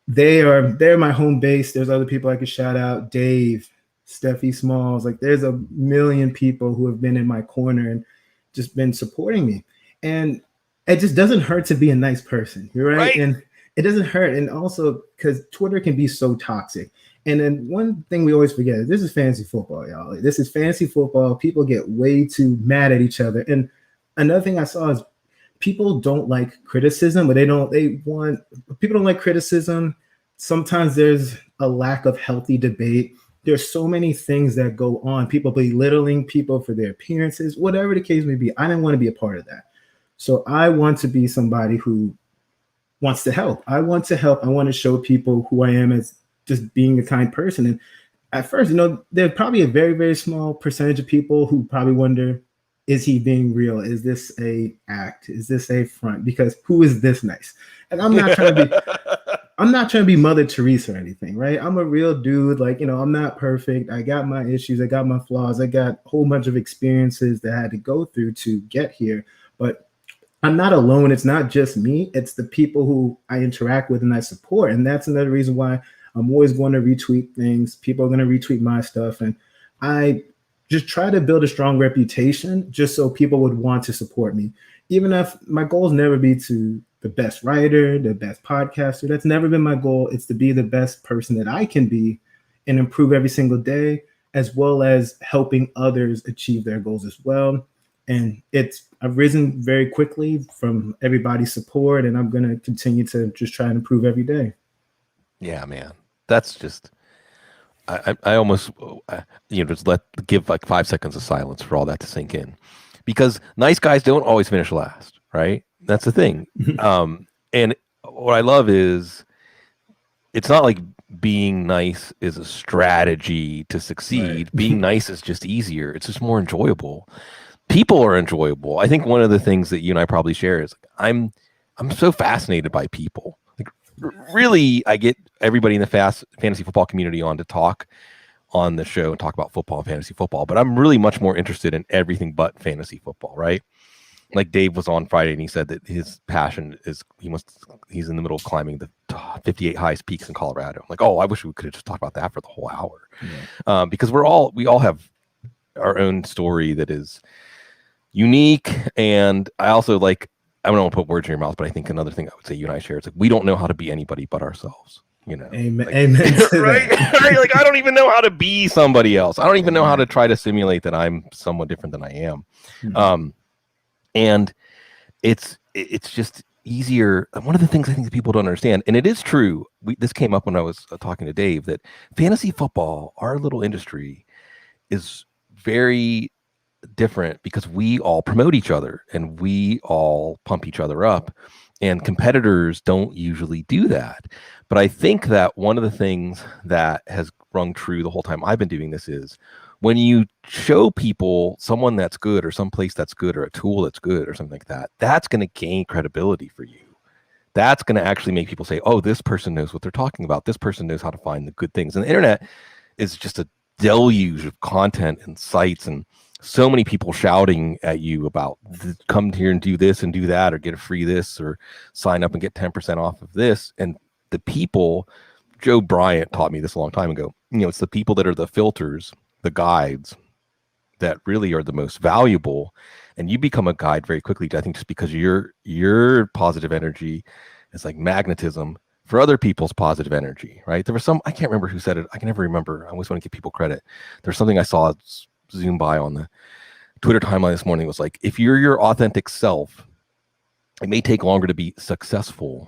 they're my home base. There's other people I could shout out, Dave, Steffi Smalls. Like there's a million people who have been in my corner and just been supporting me. And it just doesn't hurt to be a nice person. You're right. And it doesn't hurt. And also because Twitter can be so toxic. And then one thing we always forget is this is fantasy football, y'all. Like, this is fantasy football. People get way too mad at each other. And another thing I saw is people don't like criticism, but people don't like criticism. Sometimes there's a lack of healthy debate. There's so many things that go on. People belittling people for their appearances, whatever the case may be. I didn't want to be a part of that. So I want to be somebody who wants to help. I want to help. I want to show people who I am as just being a kind person. And at first, there's probably a very, very small percentage of people who probably wonder, is he being real? Is this a act? Is this a front? Because who is this nice? And I'm not trying to be, I'm not trying to be Mother Teresa or anything, right? I'm a real dude. Like, I'm not perfect. I got my issues. I got my flaws. I got a whole bunch of experiences that I had to go through to get here. But I'm not alone. It's not just me. It's the people who I interact with and I support. And that's another reason why I'm always going to retweet things. People are going to retweet my stuff. And I just try to build a strong reputation just so people would want to support me. Even if my goals never be to the best writer, the best podcaster. That's never been my goal. It's to be the best person that I can be and improve every single day, as well as helping others achieve their goals as well. And I've risen very quickly from everybody's support, and I'm going to continue to just try and improve every day. Yeah, man. That's just, I almost, just give like 5 seconds of silence for all that to sink in, because nice guys don't always finish last, right? That's the thing. And what I love is it's not like being nice is a strategy to succeed. Right. Being nice is just easier. It's just more enjoyable. People are enjoyable. I think one of the things that you and I probably share is I'm so fascinated by people. Like, really, I get everybody in the fantasy football community on to talk on the show and talk about football and fantasy football, but I'm really much more interested in everything but fantasy football, right? Like Dave was on Friday and he said that his passion is he's in the middle of climbing the 58 highest peaks in Colorado. I'm like, oh, I wish we could have just talked about that for the whole hour. Yeah. Because we all have our own story that is unique. And I also I don't want to put words in your mouth, but I think another thing I would say you and I share is like, we don't know how to be anybody but ourselves. Amen. Like, amen. Right? Like, I don't even know how to be somebody else. I don't even know how to try to simulate that I'm somewhat different than I am. Mm-hmm. And it's just easier. One of the things I think that people don't understand, and it is true, this came up when I was talking to Dave, that fantasy football, our little industry, is very different because we all promote each other and we all pump each other up, and competitors don't usually do that. But I think that one of the things that has rung true the whole time I've been doing this is when you show people someone that's good or someplace that's good or a tool that's good or something like that, that's going to gain credibility for you. That's going to actually make people say, oh, this person knows what they're talking about. This person knows how to find the good things. And the internet is just a deluge of content and sites and so many people shouting at you about come here and do this and do that, or get a free this, or sign up and get 10% off of this. And the people, Joe Bryant taught me this a long time ago, it's the people that are the filters, the guides, that really are the most valuable. And you become a guide very quickly, I think, just because your positive energy is like magnetism for other people's positive energy, right? There was I can't remember who said it. I can never remember. I always want to give people credit. There's something I saw zoom by on the Twitter timeline this morning. It was like, if you're your authentic self, it may take longer to be successful,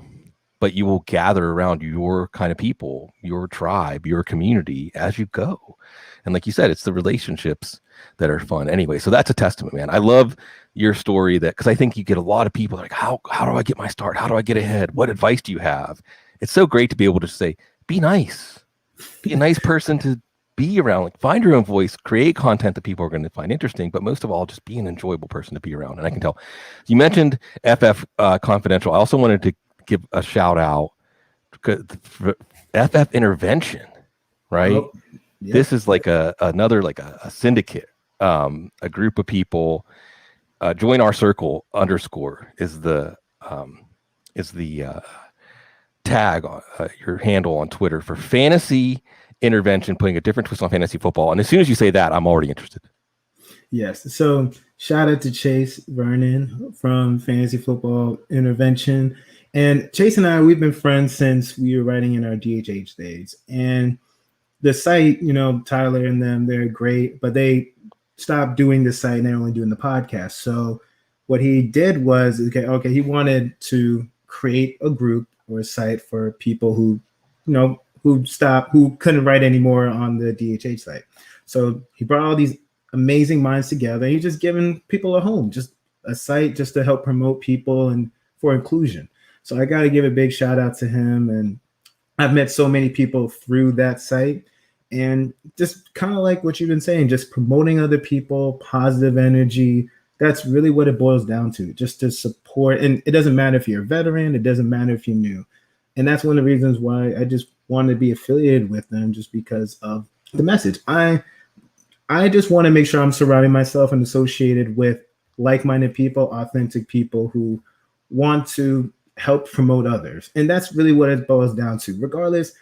but you will gather around your kind of people, your tribe, your community as you go. And like you said, it's the relationships that are fun anyway. So that's a testament, man. I love your story, that because I think you get a lot of people like, how do I get my start? How do I get ahead? What advice do you have? It's so great to be able to say, be nice, be a nice person to be around, like find your own voice, create content that people are going to find interesting, but most of all, just be an enjoyable person to be around. And I can tell you mentioned FF Confidential. I also wanted to give a shout out for FF Intervention, right? Oh, yeah. This is like another syndicate, a group of people. Join our circle _ is the tag, your handle on Twitter for fantasy intervention, putting a different twist on fantasy football. And as soon as you say that, I'm already interested. Yes. So shout out to Chase Vernon from Fantasy Football Intervention. And Chase and I, we've been friends since we were writing in our DHH days. And the site, Tyler and them, they're great, but they stopped doing the site and they're only doing the podcast. So what he did was, okay, he wanted to create a group or a site for people who couldn't write anymore on the DHH site. So he brought all these amazing minds together. He's just giving people a home, just a site just to help promote people and for inclusion. So I got to give a big shout out to him. And I've met so many people through that site, and just kind of like what you've been saying, just promoting other people, positive energy. That's really what it boils down to, just to support. And it doesn't matter if you're a veteran, it doesn't matter if you're new. And that's one of the reasons why I just wanted to be affiliated with them, just because of the message. I just want to make sure I'm surrounding myself and associated with like-minded people, authentic people who want to help promote others. And that's really what it boils down to. Regardless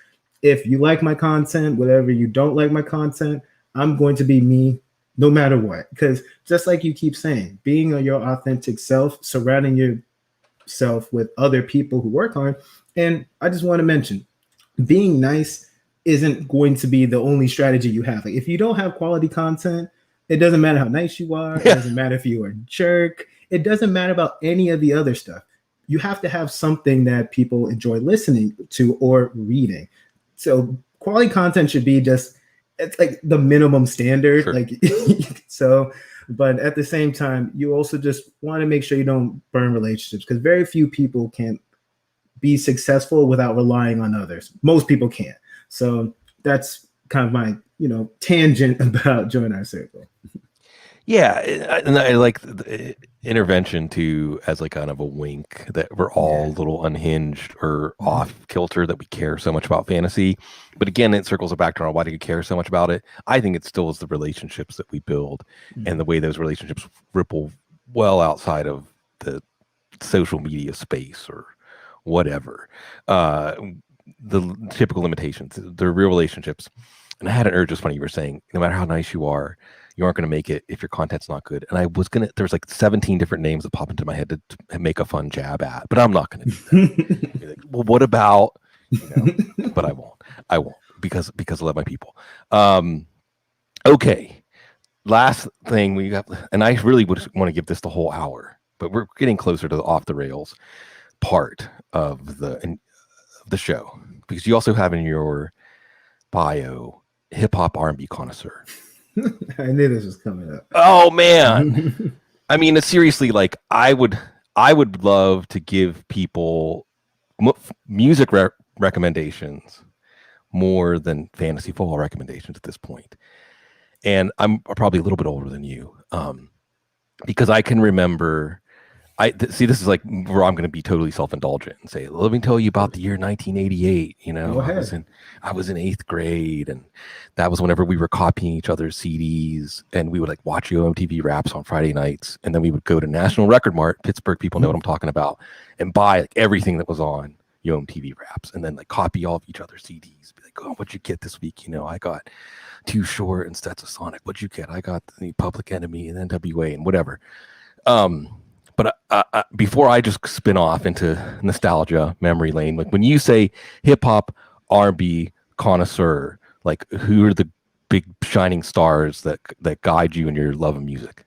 if you like my content, whatever you don't like my content, I'm going to be me no matter what. Because just like you keep saying, being your authentic self, surrounding yourself with other people who work hard. And I just want to mention, being nice isn't going to be the only strategy you have. Like if you don't have quality content, it doesn't matter how nice you are. It doesn't matter if you are a jerk. It doesn't matter about any of the other stuff. You have to have something that people enjoy listening to or reading. So quality content should be just, it's like the minimum standard. Sure. Like so, but at the same time, you also just want to make sure you don't burn relationships, because very few people can be successful without relying on others. Most people can't. So that's kind of my, tangent about Join Our Circle. Yeah, and I like the intervention too, as like kind of a wink that we're all a little unhinged or off kilter, that we care so much about fantasy. But again, it circles back to why do you care so much about it? I think it still is the relationships that we build and the way those relationships ripple well outside of the social media space or whatever. The typical limitations, the real relationships. And I had an urge, just funny, you were saying, no matter how nice you are, you aren't going to make it if your content's not good. And I was going to, there's like 17 different names that pop into my head to make a fun jab at, but I'm not going to do that. Like, well, what about, but I won't because I love my people. Okay. Last thing we got, and I really would want to give this the whole hour, but we're getting closer to the off the rails part of the show, because you also have in your bio hip hop R&B connoisseur. I knew this was coming up. Oh man. I mean, seriously, like I would love to give people music recommendations more than fantasy football recommendations at this point. And I'm probably a little bit older than you, because I can remember. See, this is like where I'm going to be totally self-indulgent and say, let me tell you about the year 1988. I was in 8th grade, and that was whenever we were copying each other's CDs, and we would like watch MTV Raps on Friday nights, and then we would go to National Record Mart, Pittsburgh. People know what I'm talking about, and buy like everything that was on MTV Raps, and then like copy all of each other's CDs. Be like, oh, what'd you get this week? I got Too Short and Stetsasonic. What'd you get? I got the Public Enemy and NWA and whatever. But before I just spin off into nostalgia, memory lane, like when you say hip hop R&B connoisseur, like who are the big shining stars that guide you in your love of music?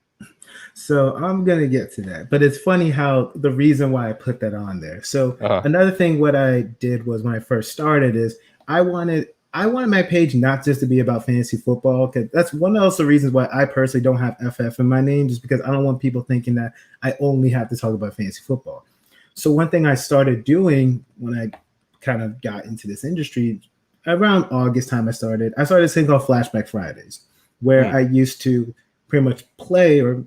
So I'm going to get to that, but it's funny how the reason why I put that on there. So another thing, what I did was when I first started is I wanted my page not just to be about fantasy football, because that's one of the reasons why I personally don't have FF in my name, just because I don't want people thinking that I only have to talk about fantasy football. So one thing I started doing when I kind of got into this industry, around August time I started this thing called Flashback Fridays, where I used to pretty much play or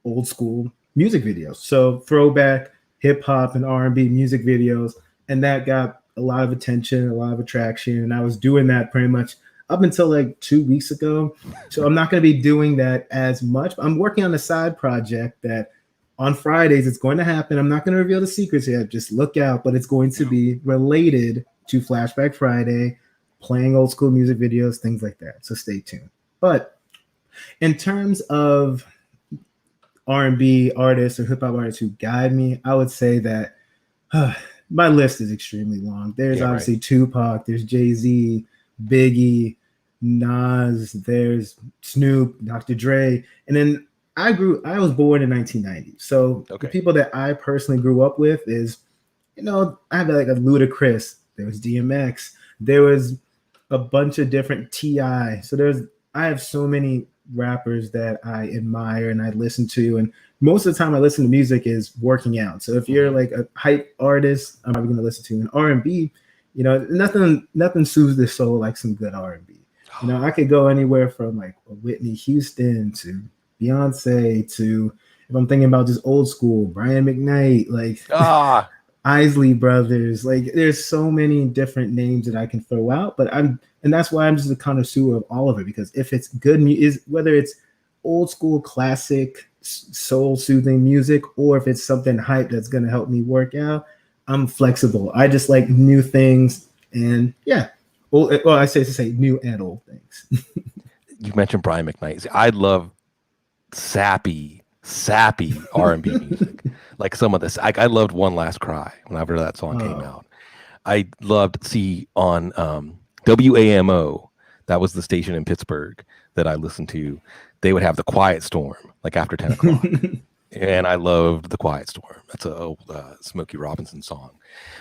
old school music videos. So throwback hip hop and R&B music videos. And that got a lot of attention, a lot of attraction. And I was doing that pretty much up until like 2 weeks ago. So I'm not going to be doing that as much. I'm working on a side project that on Fridays it's going to happen. I'm not going to reveal the secrets yet. Just look out, but it's going to be related to Flashback Friday, playing old school music videos, things like that. So stay tuned. But in terms of R&B artists or hip hop artists who guide me, I would say that my list is extremely long. There's obviously Tupac, there's Jay-Z, Biggie, Nas, there's Snoop, Dr. Dre. And then I was born in 1990. So the people that I personally grew up with is, I have like a Ludacris, there was DMX, there was a bunch of different T.I. So I have so many rappers that I admire and I listen to, and most of the time I listen to music is working out. So if you're like a hype artist, I'm probably going to listen to an R&B. Nothing soothes the soul like some good R&B. I could go anywhere from like Whitney Houston to Beyonce to, if I'm thinking about just old school, Brian McKnight, like Isley Brothers. Like there's so many different names that I can throw out, but and that's why I'm just a connoisseur of all of it, because if it's good music, whether it's old school classic soul soothing music or if it's something hype that's going to help me work out, I'm flexible. I just like new things, and yeah. Well, I say to say new and old things. You mentioned Brian McKnight. I love sappy R&B music. Like some of this, I loved One Last Cry whenever that song came out. I loved on WAMO. That was the station in Pittsburgh that I listened to. They would have The Quiet Storm like after 10 o'clock. And I loved The Quiet Storm. That's a old Smokey Robinson song.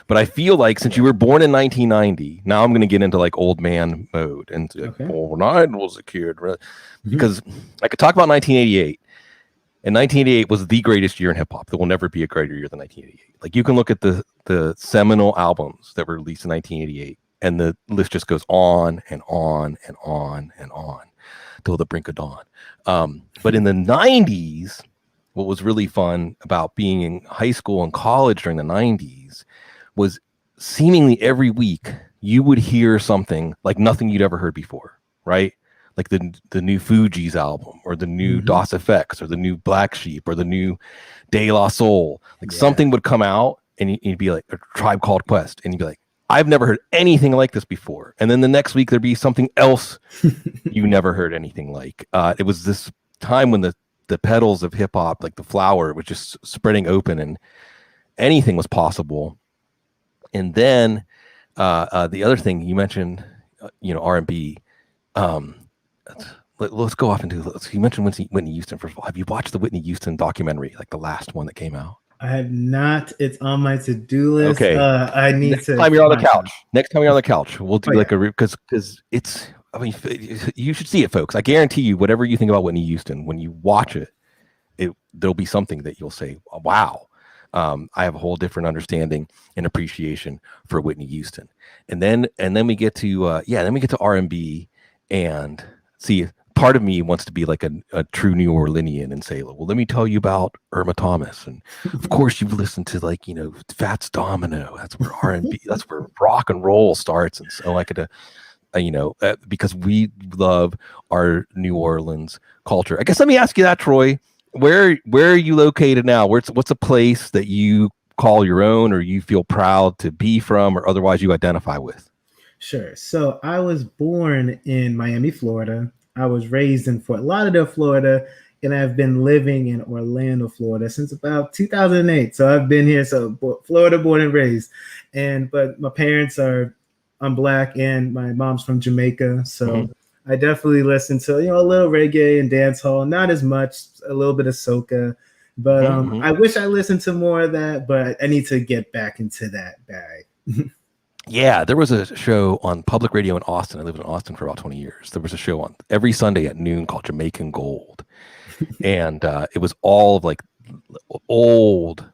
But I feel like since you were born in 1990, now I'm going to get into like old man mode. And when I was a kid, because I could talk about 1988. And 1988 was the greatest year in hip hop. There will never be a greater year than 1988. Like you can look at the seminal albums that were released in 1988, and the list just goes on and on and on and on till the brink of dawn. But in the 90s, what was really fun about being in high school and college during the 90s was seemingly every week you would hear something like nothing you'd ever heard before, right? Like the new Fugees album, or the new DOS Effects, or the new Black Sheep, or the new De La Soul. Like something would come out and you'd be like, a Tribe Called Quest, and you'd be like, I've never heard anything like this before. And then the next week there'd be something else you never heard anything like. It was this time when the petals of hip hop, like the flower, was just spreading open and anything was possible. And then the other thing you mentioned, R&B. Let's go off into. You mentioned Whitney Houston. First of all, have you watched the Whitney Houston documentary, like the last one that came out? I have not. It's on my to-do list. Okay, I need next to. Time you're on the couch. Next time you're on the couch, we'll do because it's. I mean, you should see it, folks. I guarantee you, whatever you think about Whitney Houston, when you watch it, there'll be something that you'll say, "Wow, I have a whole different understanding and appreciation for Whitney Houston." And then we get to then we get to R&B, and see, part of me wants to be like a true New Orleanian and say, well, let me tell you about Irma Thomas, and of course you've listened to like Fats Domino. That's where R&B, that's where rock and roll starts, and so I could. Because we love our New Orleans culture. I guess let me ask you that, Troy. Where are you located now? What's a place that you call your own, or you feel proud to be from, or otherwise you identify with? Sure. So I was born in Miami, Florida. I was raised in Fort Lauderdale, Florida, and I've been living in Orlando, Florida since about 2008. So I've been here, Florida born and raised. But my parents I'm Black, and my mom's from Jamaica. So I definitely listen to, a little reggae and dance hall, not as much, a little bit of soca. But I wish I listened to more of that, but I need to get back into that bag. Yeah, there was a show on public radio in Austin. I lived in Austin for about 20 years. There was a show on every Sunday at noon called Jamaican Gold. And it was all of like the old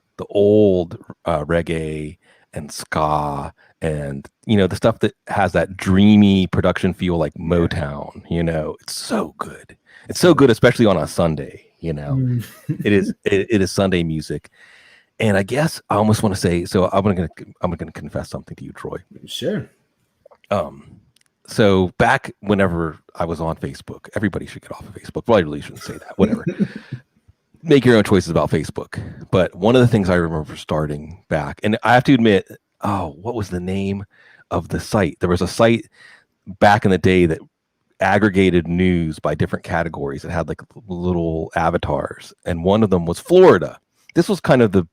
reggae and ska, and the stuff that has that dreamy production feel like Motown. It's so good. It's so good, especially on a Sunday. It is Sunday music. And I guess I almost want to say, so I'm gonna confess something to you, Troy. Sure. So back whenever I was on Facebook, everybody should get off of Facebook. Well, I really shouldn't say that. Whatever. Make your own choices about Facebook. But one of the things I remember starting back, and I have to admit, what was the name of the site? There was a site back in the day that aggregated news by different categories. That had like little avatars, and one of them was Florida. This was kind of the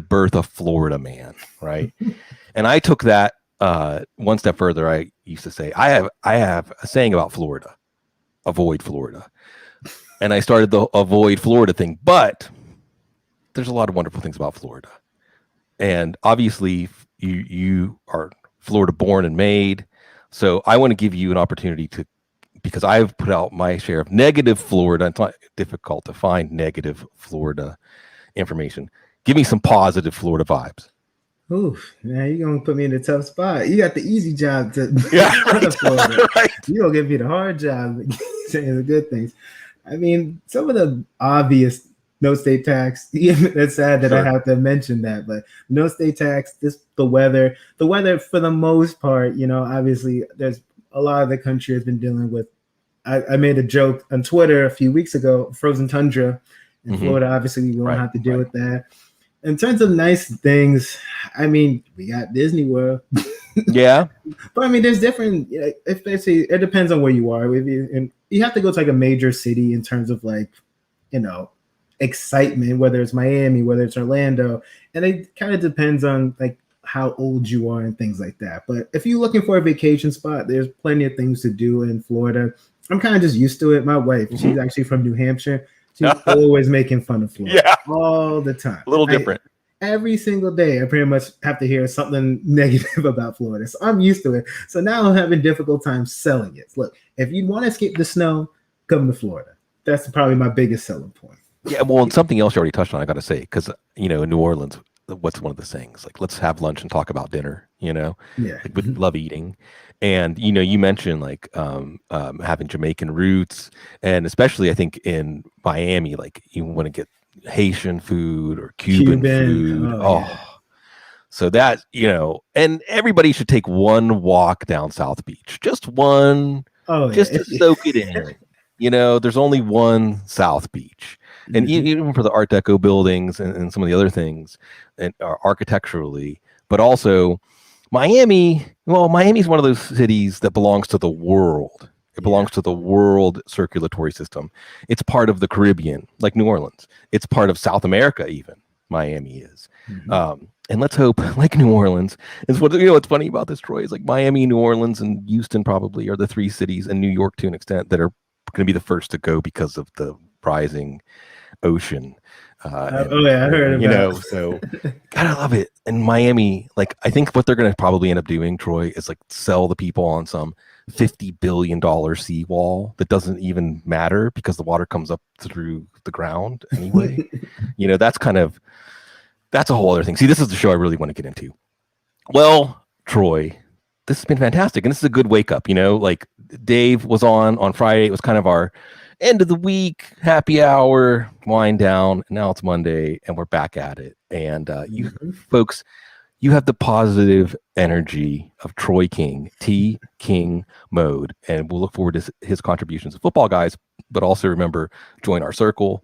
birth of Florida Man, right? And I took that one step further. I used to say, I have a saying about Florida: avoid Florida. And I started the avoid Florida thing, but there's a lot of wonderful things about Florida. And obviously you are Florida born and made. So I want to give you an opportunity because I've put out my share of negative Florida. It's not difficult to find negative Florida information. Give me some positive Florida vibes. Oof, now you're going to put me in a tough spot. You got the easy job to Florida. Right. You're going to give me the hard job saying the good things. I mean, some of the obvious no state tax. It's sad that Sure. I have to mention that, but no state tax. The weather for the most part, obviously there's a lot of the country has been dealing with. I made a joke on Twitter a few weeks ago, frozen tundra in Florida. Obviously, we won't have to deal with that. In terms of nice things, I mean, we got Disney World. Yeah. But I mean, there's different, especially it depends on where you are. And you have to go to like a major city in terms of like, excitement, whether it's Miami, whether it's Orlando. And it kind of depends on like how old you are and things like that. But if you're looking for a vacation spot, there's plenty of things to do in Florida. I'm kind of just used to it. My wife, she's actually from New Hampshire. She's always making fun of Florida all the time. A little different. Every single day, I pretty much have to hear something negative about Florida. So I'm used to it. So now I'm having difficult time selling it. Look, if you want to escape the snow, come to Florida. That's probably my biggest selling point. Yeah, well, and something else you already touched on, I got to say, because, in New Orleans, what's one of the things? Like, let's have lunch and talk about dinner, Yeah. Like, we love eating. And, you mentioned, like, having Jamaican roots. And especially, I think, in Miami, like, you want to get Haitian food or Cuban food. Yeah. So that, and everybody should take one walk down South Beach. Just one, just to soak it in. There's only one South Beach. And even for the Art Deco buildings and some of the other things, and architecturally, but also Miami. Well, Miami's one of those cities that belongs to the world. It belongs to the world circulatory system. It's part of the Caribbean, like New Orleans. It's part of South America, even Miami is. And let's hope, like New Orleans, is what what's funny about this, Troy, is like Miami, New Orleans, and Houston probably are the three cities, and New York to an extent, that are going to be the first to go because of the rising ocean. I heard about it. So gotta love it. And Miami, like, I think what they're going to probably end up doing, Troy, is like sell the people on some $50 billion seawall that doesn't even matter because the water comes up through the ground anyway. That's a whole other thing. See, this is the show I really want to get into. Well, Troy, this has been fantastic. And this is a good wake up, like Dave was on Friday. It was kind of our end of the week, happy hour, wind down. Now it's Monday and we're back at it. And you folks, you have the positive energy of Troy King, T King mode. And we'll look forward to his contributions to Football Guys, but also remember, join our circle,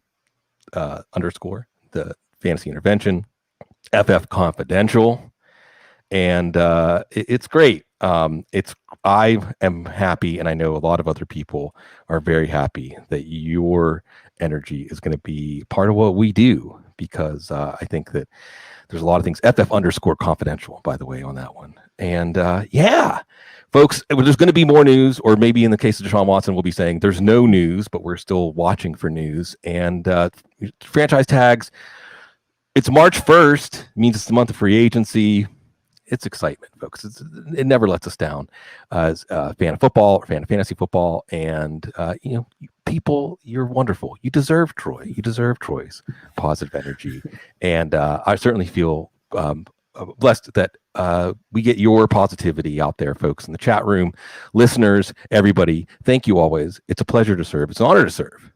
_ the fantasy intervention, FF Confidential. And it's great. I am happy, and I know a lot of other people are very happy that your energy is going to be part of what we do, because I think that there's a lot of things. FF _ confidential, by the way, on that one. And folks, there's going to be more news, or maybe in the case of Deshaun Watson, we'll be saying there's no news, but we're still watching for news. And franchise tags, it's March 1st, means it's the month of free agency. It's excitement, folks. It never lets us down as a fan of football or fan of fantasy football. And, people, you're wonderful. You deserve Troy. You deserve Troy's positive energy. And I certainly feel blessed that we get your positivity out there, folks, in the chat room. Listeners, everybody, thank you always. It's a pleasure to serve. It's an honor to serve.